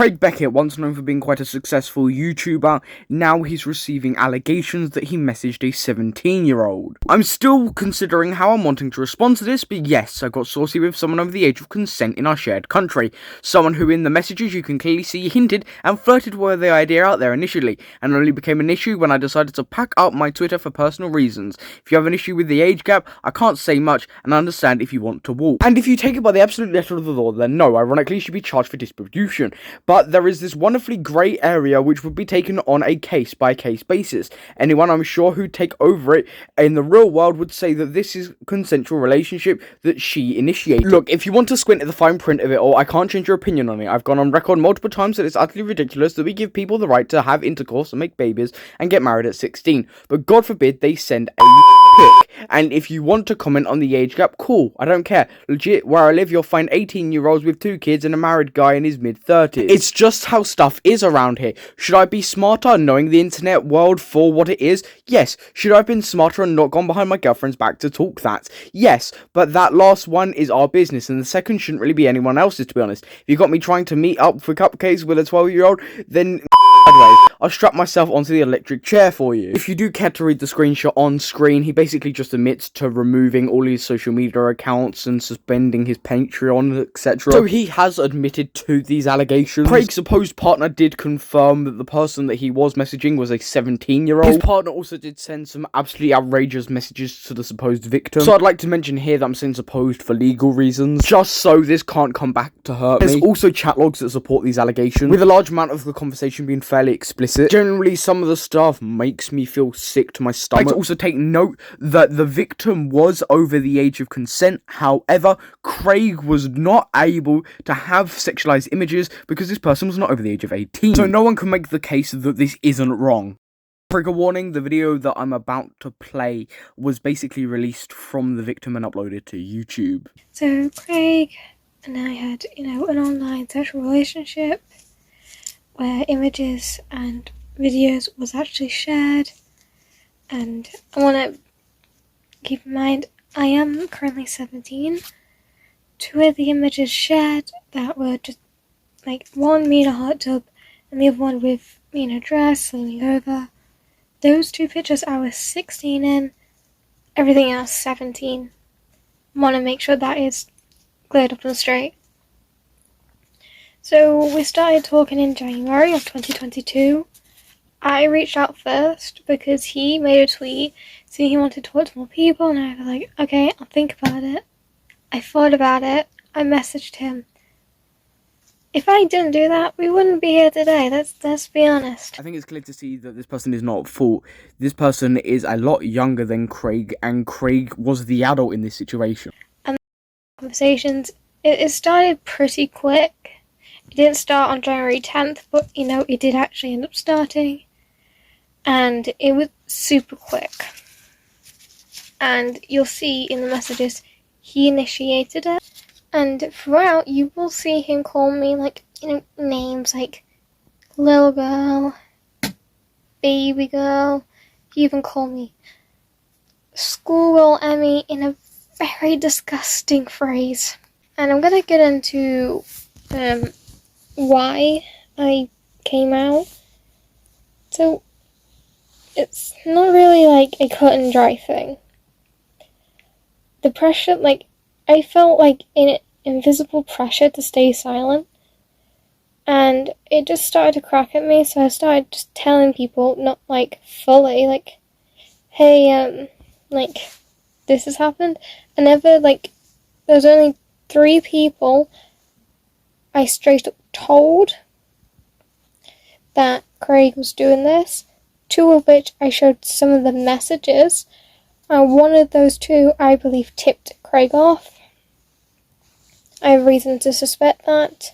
Craig Beckett, once known for being quite a successful YouTuber, now he's receiving allegations that he messaged a 17-year-old. I'm still considering how I'm wanting to respond to this, but yes, I got saucy with someone over the age of consent in our shared country. Someone who in the messages you can clearly see hinted and flirted with the idea out there initially, and only became an issue when I decided to pack up my Twitter for personal reasons. If you have an issue with the age gap, I can't say much, and I understand if you want to walk. And if you take it by the absolute letter of the law, then no, ironically you should be charged for distribution. But there is this wonderfully grey area which would be taken on a case-by-case basis. Anyone, I'm sure, who'd take over it in the real world would say that this is a consensual relationship that she initiated. Look, if you want to squint at the fine print of it all, I can't change your opinion on it. I've gone on record multiple times that it's utterly ridiculous that we give people the right to have intercourse and make babies and get married at 16. But God forbid they send a pic. And if you want to comment on the age gap, cool, I don't care. Legit, where I live, you'll find 18-year-olds with 2 kids and a married guy in his mid-30s. It's just how stuff is around here. Should I be smarter knowing the internet world for what it is? Yes. Should I have been smarter and not gone behind my girlfriend's back to talk that? Yes. But that last one is our business, and the second shouldn't really be anyone else's, to be honest. If you got me trying to meet up for cupcakes with a 12-year-old, then I'll strap myself onto the electric chair for you. If you do care to read the screenshot on screen, he basically just admits to removing all his social media accounts and suspending his Patreon, etc. So he has admitted to these allegations. Craig's supposed partner did confirm that the person that he was messaging was a 17-year-old. His partner also did send some absolutely outrageous messages to the supposed victim. So I'd like to mention here that I'm saying supposed for legal reasons, just so this can't come back to hurt me. There's also chat logs that support these allegations, with a large amount of the conversation being fairly explicit. Generally, some of the stuff makes me feel sick to my stomach. I'd like to also take note that the victim was over the age of consent. However, Craig was not able to have sexualized images because this person was not over the age of 18. So no one can make the case that this isn't wrong. Trigger warning, the video that I'm about to play was basically released from the victim and uploaded to YouTube. So Craig and I had, an online sexual relationship where images and videos was actually shared, and I want to keep in mind I am currently 17. 2 of the images shared that were just like one me in a hot tub and the other one with me in a dress leaning over. Those 2 pictures I was 16 in, everything else 17. Want to make sure that is cleared up and straight. So we started talking in January of 2022. I reached out first because he made a tweet saying he wanted to talk to more people, and I was like, okay, I'll think about it. I thought about it. I messaged him. If I didn't do that, we wouldn't be here today. Let's be honest. I think it's clear to see that this person is not at fault. This person is a lot younger than Craig, and Craig was the adult in this situation. And conversations, it started pretty quick. It didn't start on January 10th, but, it did actually end up starting. And it was super quick. And you'll see in the messages, he initiated it. And throughout, you will see him call me, names like little girl, baby girl. He even called me schoolgirl Emmy in a very disgusting phrase. And I'm going to get into why I came out. So, it's not really like a cut and dry thing. The pressure, I felt like an invisible pressure to stay silent. And it just started to crack at me, so I started just telling people, not fully, hey, this has happened. And there was only 3 people I straight up told that Craig was doing this, 2 of which I showed some of the messages, and one of those 2 I believe tipped Craig off. I have reason to suspect that.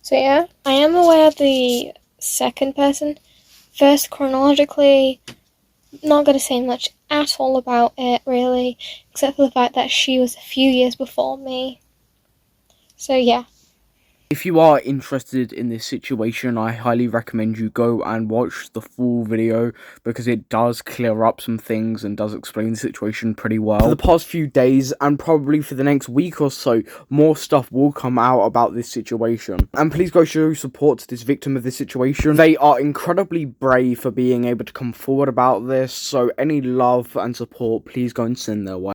So yeah, I am aware of the second person. First, chronologically, not going to say much at all about it, really, except for the fact that she was a few years before me. So yeah. If you are interested in this situation, I highly recommend you go and watch the full video, because it does clear up some things and does explain the situation pretty well. For the past few days, and probably for the next week or so, more stuff will come out about this situation. And please go show support to this victim of this situation. They are incredibly brave for being able to come forward about this, so any love and support, please go and send their way.